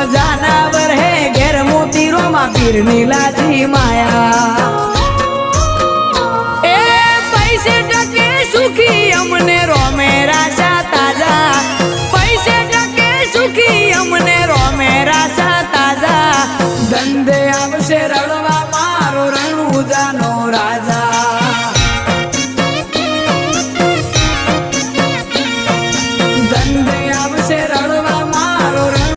જાનાવર હે ઘેર મોતી રોમા પીરની લાજી માયા એ પૈસે ટકે સુખી અમને રોમે રાશા તાજા પૈસે ટકે સુખી અમને રોમે રાશા તાજા ધંધે આવશે રળવા મારો રણુજાનો રા